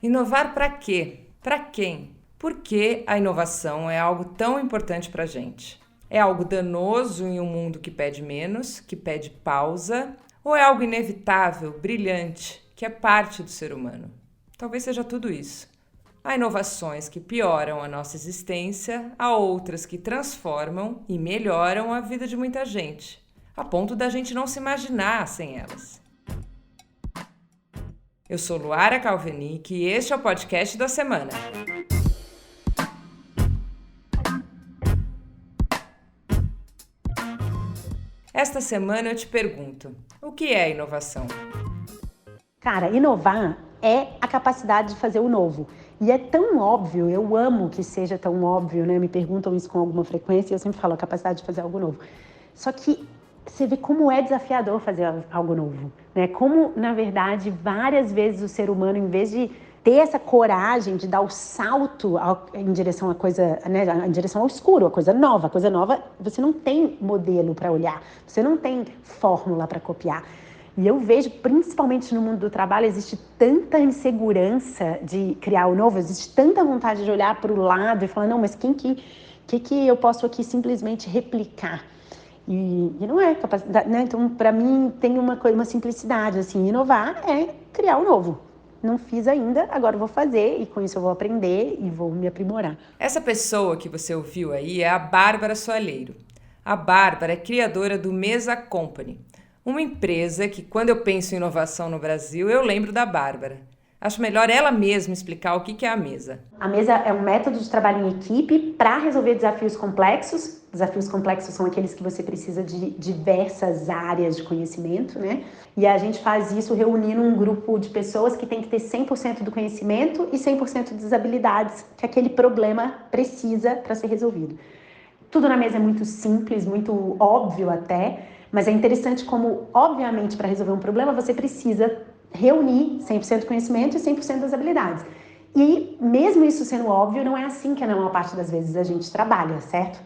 Inovar para quê? Para quem? Por que a inovação é algo tão importante para a gente? É algo danoso em um mundo que pede menos, que pede pausa? Ou é algo inevitável, brilhante, que é parte do ser humano? Talvez seja tudo isso. Há inovações que pioram a nossa existência, há outras que transformam e melhoram a vida de muita gente, a ponto da gente não se imaginar sem elas. Eu sou Luara Calvenic e este é o podcast da semana. Esta semana eu te pergunto, o que é inovação? Cara, inovar é a capacidade de fazer o novo. E é tão óbvio, eu amo que seja tão óbvio, né? Me perguntam isso com alguma frequência e eu sempre falo a capacidade de fazer algo novo. Só que você vê como é desafiador fazer algo novo, né? Como, na verdade, várias vezes o ser humano, em vez de ter essa coragem de dar o salto em direção à coisa, né, em direção ao escuro, a coisa nova, você não tem modelo para olhar, você não tem fórmula para copiar. E eu vejo, principalmente no mundo do trabalho, existe tanta insegurança de criar o novo, existe tanta vontade de olhar para o lado e falar, não, mas que eu posso aqui simplesmente replicar? E não é capacidade, né? Então, para mim, tem uma simplicidade, assim, inovar é criar o novo. Não fiz ainda, agora eu vou fazer e com isso eu vou aprender e vou me aprimorar. Essa pessoa que você ouviu aí é a Bárbara Soalheiro. A Bárbara é criadora do Mesa Company, uma empresa que, quando eu penso em inovação no Brasil, eu lembro da Bárbara. Acho melhor ela mesma explicar o que é a Mesa. A Mesa é um método de trabalho em equipe para resolver desafios complexos. Desafios complexos são aqueles que você precisa de diversas áreas de conhecimento, né? E a gente faz isso reunindo um grupo de pessoas que tem que ter 100% do conhecimento e 100% das habilidades que aquele problema precisa para ser resolvido. Tudo na mesa é muito simples, muito óbvio até, mas é interessante como, obviamente, para resolver um problema, você precisa reunir 100% do conhecimento e 100% das habilidades. E mesmo isso sendo óbvio, não é assim que na maior parte das vezes a gente trabalha, certo?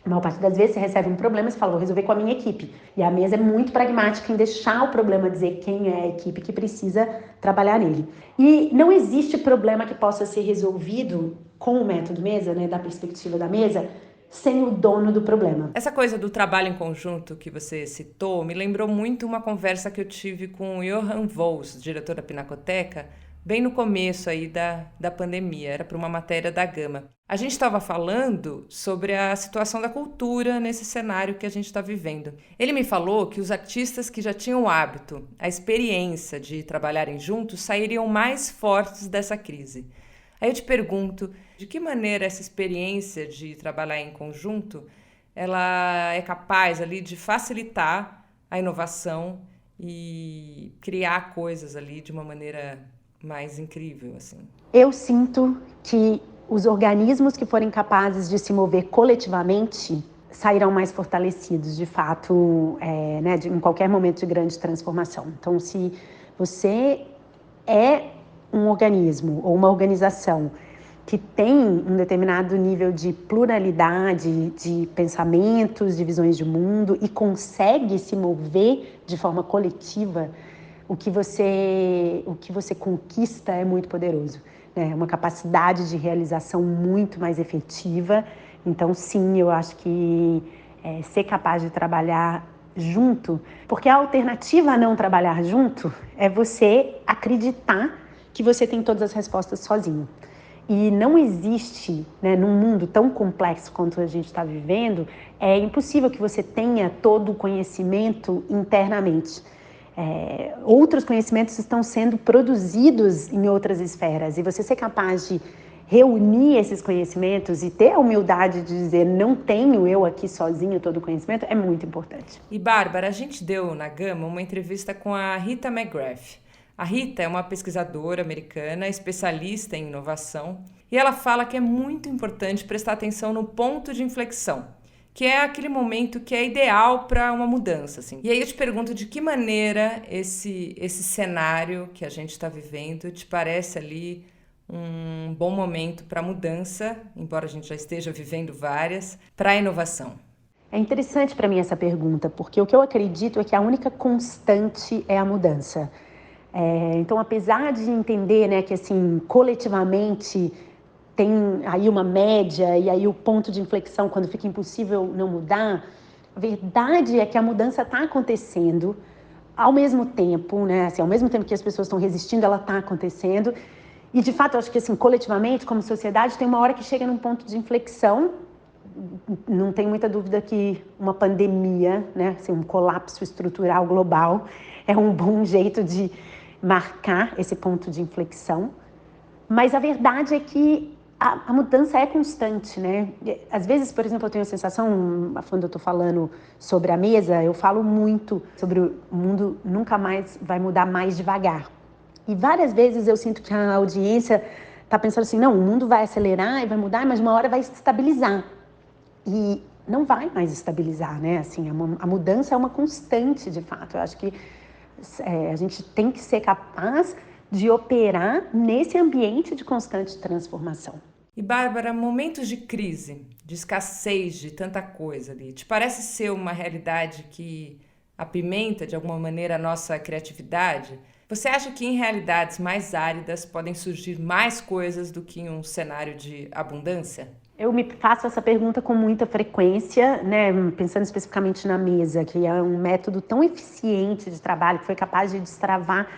A maior parte das vezes você recebe um problema e você fala, vou resolver com a minha equipe. E a mesa é muito pragmática em deixar o problema dizer quem é a equipe que precisa trabalhar nele. E não existe problema que possa ser resolvido com o método mesa, né, da perspectiva da mesa, sem o dono do problema. Essa coisa do trabalho em conjunto que você citou me lembrou muito uma conversa que eu tive com o Johan Vols, diretor da Pinacoteca, bem no começo aí da pandemia, era para uma matéria da Gama. A gente estava falando sobre a situação da cultura nesse cenário que a gente está vivendo. Ele me falou que os artistas que já tinham o hábito, a experiência de trabalharem juntos, sairiam mais fortes dessa crise. Aí eu te pergunto, de que maneira essa experiência de trabalhar em conjunto, ela é capaz ali de facilitar a inovação e criar coisas ali de uma maneira mais incrível, assim? Eu sinto que os organismos que forem capazes de se mover coletivamente sairão mais fortalecidos, de fato, em qualquer momento de grande transformação. Então, se você é um organismo ou uma organização que tem um determinado nível de pluralidade de pensamentos, de visões de mundo e consegue se mover de forma coletiva, o que você conquista é muito poderoso, né? É uma capacidade de realização muito mais efetiva. Então, sim, eu acho que ser capaz de trabalhar junto, porque a alternativa a não trabalhar junto é você acreditar que você tem todas as respostas sozinho. E não existe, né, num mundo tão complexo quanto a gente está vivendo, é impossível que você tenha todo o conhecimento internamente. Outros conhecimentos estão sendo produzidos em outras esferas e você ser capaz de reunir esses conhecimentos e ter a humildade de dizer não tenho eu aqui sozinho todo o conhecimento é muito importante. E Bárbara, a gente deu na Gama uma entrevista com a Rita McGrath. A Rita é uma pesquisadora americana, especialista em inovação, e ela fala que é muito importante prestar atenção no ponto de inflexão, que é aquele momento que é ideal para uma mudança, assim. E aí eu te pergunto de que maneira esse cenário que a gente está vivendo te parece ali um bom momento para mudança, embora a gente já esteja vivendo várias, para a inovação. É interessante para mim essa pergunta, porque o que eu acredito é que a única constante é a mudança. Então, apesar de entender, né, que assim, coletivamente tem aí uma média e aí o ponto de inflexão quando fica impossível não mudar, a verdade é que a mudança está acontecendo ao mesmo tempo, né? Assim, ao mesmo tempo que as pessoas estão resistindo, ela está acontecendo. E, de fato, eu acho que, assim, coletivamente, como sociedade, tem uma hora que chega num ponto de inflexão. Não tem muita dúvida que uma pandemia, né, assim, um colapso estrutural global é um bom jeito de marcar esse ponto de inflexão. Mas a verdade é que a mudança é constante, né? Às vezes, por exemplo, eu tenho a sensação, quando eu estou falando sobre a mesa, eu falo muito sobre o mundo nunca mais vai mudar mais devagar. E várias vezes eu sinto que a audiência está pensando assim, não, o mundo vai acelerar e vai mudar, mas uma hora vai se estabilizar. E não vai mais estabilizar, né? Assim, a mudança é uma constante, de fato. Eu acho que a gente tem que ser capaz de operar nesse ambiente de constante transformação. E, Bárbara, momentos de crise, de escassez de tanta coisa ali, te parece ser uma realidade que apimenta de alguma maneira a nossa criatividade? Você acha que em realidades mais áridas podem surgir mais coisas do que em um cenário de abundância? Eu me faço essa pergunta com muita frequência, né? Pensando especificamente na mesa, que é um método tão eficiente de trabalho, que foi capaz de destravar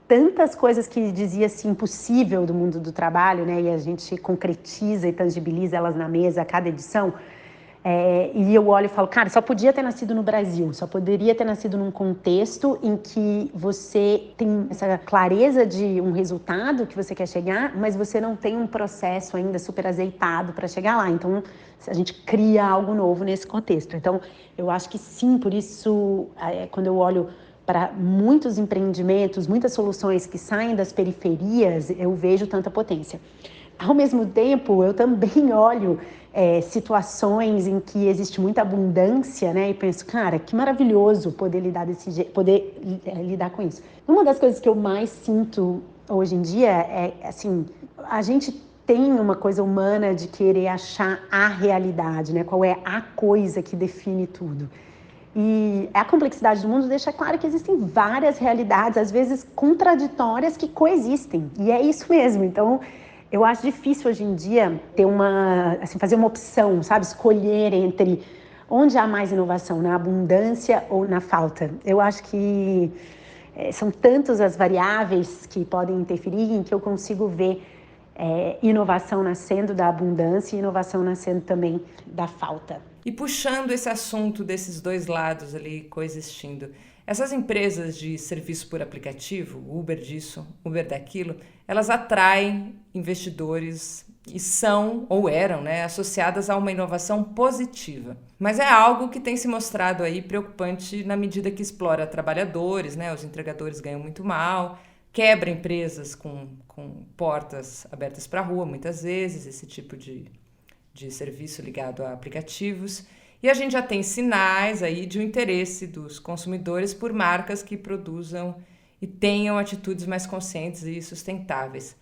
tantas coisas que dizia-se impossível do mundo do trabalho, né? E a gente concretiza e tangibiliza elas na mesa a cada edição. E eu olho e falo, cara, só podia ter nascido no Brasil, só poderia ter nascido num contexto em que você tem essa clareza de um resultado que você quer chegar, mas você não tem um processo ainda super azeitado para chegar lá. Então, a gente cria algo novo nesse contexto. Então, eu acho que sim, por isso, quando eu olho para muitos empreendimentos, muitas soluções que saem das periferias, eu vejo tanta potência. Ao mesmo tempo, eu também olho situações em que existe muita abundância, né? E penso, cara, que maravilhoso poder lidar desse jeito, poder lidar com isso. Uma das coisas que eu mais sinto hoje em dia é, assim, a gente tem uma coisa humana de querer achar a realidade, né? Qual é a coisa que define tudo. E a complexidade do mundo deixa claro que existem várias realidades, às vezes contraditórias, que coexistem. E é isso mesmo. Então, eu acho difícil hoje em dia ter fazer uma opção, sabe? Escolher entre onde há mais inovação, na abundância ou na falta. Eu acho que são tantas as variáveis que podem interferir em que eu consigo ver inovação nascendo da abundância e inovação nascendo também da falta. E puxando esse assunto desses dois lados ali coexistindo, essas empresas de serviço por aplicativo, Uber disso, Uber daquilo, elas atraem investidores e são, ou eram, né, associadas a uma inovação positiva. Mas é algo que tem se mostrado aí preocupante na medida que explora trabalhadores, né, os entregadores ganham muito mal, quebra empresas com portas abertas para a rua, muitas vezes, esse tipo de serviço ligado a aplicativos. E a gente já tem sinais aí de um interesse dos consumidores por marcas que produzam e tenham atitudes mais conscientes e sustentáveis.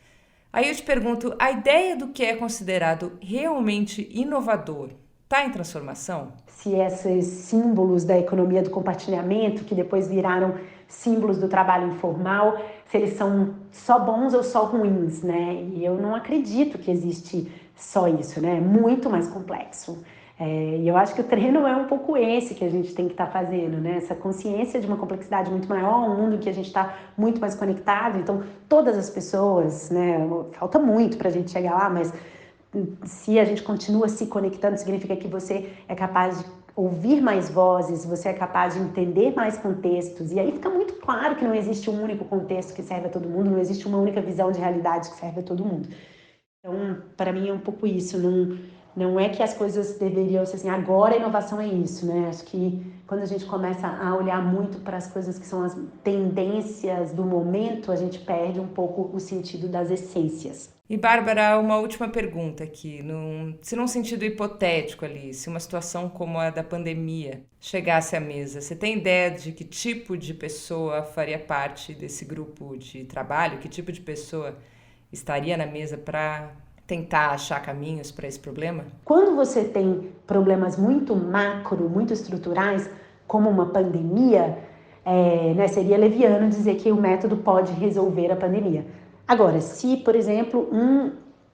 Aí eu te pergunto, a ideia do que é considerado realmente inovador está em transformação? Se esses símbolos da economia do compartilhamento, que depois viraram símbolos do trabalho informal, se eles são só bons ou só ruins, né? E eu não acredito que existe só isso, né? É muito mais complexo. E eu acho que o treino é um pouco esse que a gente tem que estar fazendo, né? Essa consciência de uma complexidade muito maior, um mundo que a gente está muito mais conectado. Então, todas as pessoas, né? Falta muito para a gente chegar lá, mas se a gente continua se conectando, significa que você é capaz de ouvir mais vozes, você é capaz de entender mais contextos, e aí fica muito claro que não existe um único contexto que serve a todo mundo, não existe uma única visão de realidade que serve a todo mundo. Então, para mim é um pouco isso, não é que as coisas deveriam ser assim, agora a inovação é isso, né? Acho que quando a gente começa a olhar muito para as coisas que são as tendências do momento, a gente perde um pouco o sentido das essências. E, Bárbara, uma última pergunta aqui. Se num sentido hipotético ali, se uma situação como a da pandemia chegasse à mesa, você tem ideia de que tipo de pessoa faria parte desse grupo de trabalho? Que tipo de pessoa estaria na mesa para tentar achar caminhos para esse problema? Quando você tem problemas muito macro, muito estruturais, como uma pandemia, né, seria leviano dizer que o método pode resolver a pandemia. Agora, se, por exemplo,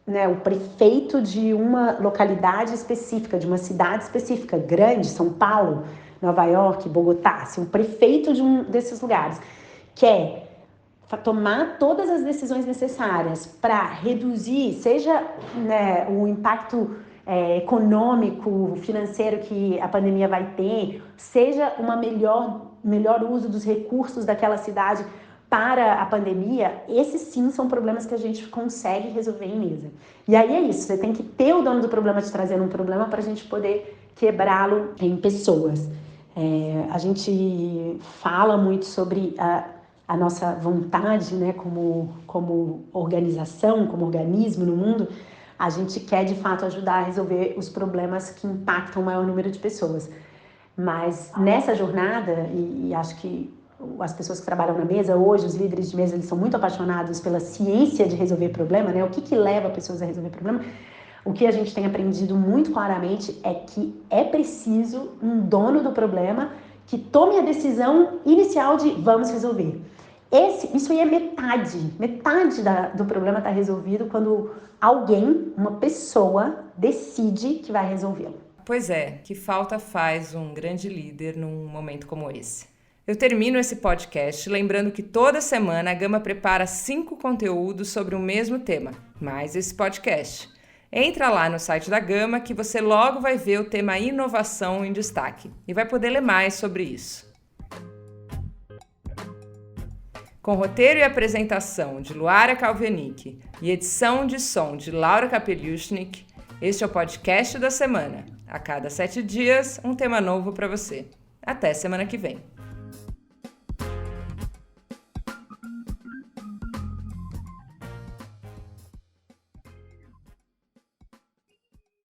o prefeito de uma localidade específica, de uma cidade específica, grande, São Paulo, Nova York, Bogotá, se o prefeito de um desses lugares quer tomar todas as decisões necessárias para reduzir, seja, né, o impacto econômico, financeiro que a pandemia vai ter, seja uma melhor uso dos recursos daquela cidade para a pandemia, esses sim são problemas que a gente consegue resolver em mesa. E aí é isso, você tem que ter o dono do problema te trazendo um problema para a gente poder quebrá-lo em pessoas. A gente fala muito sobre a nossa vontade, né, como organização, como organismo no mundo. A gente quer, de fato, ajudar a resolver os problemas que impactam o maior número de pessoas. Mas nessa jornada, e acho que as pessoas que trabalham na mesa hoje, os líderes de mesa, eles são muito apaixonados pela ciência de resolver problema, né? O que leva pessoas a resolver problema? O que a gente tem aprendido muito claramente é que é preciso um dono do problema que tome a decisão inicial de vamos resolver. Isso aí é metade do problema está resolvido quando alguém, uma pessoa, decide que vai resolvê-lo. Pois é, que falta faz um grande líder num momento como esse. Eu termino esse podcast lembrando que toda semana a Gama prepara 5 conteúdos sobre o mesmo tema, mais esse podcast. Entra lá no site da Gama que você logo vai ver o tema inovação em destaque e vai poder ler mais sobre isso. Com roteiro e apresentação de Luara Kalvenik e edição de som de Laura Kapeliushnik, este é o podcast da semana. A cada 7 dias, um tema novo para você. Até semana que vem.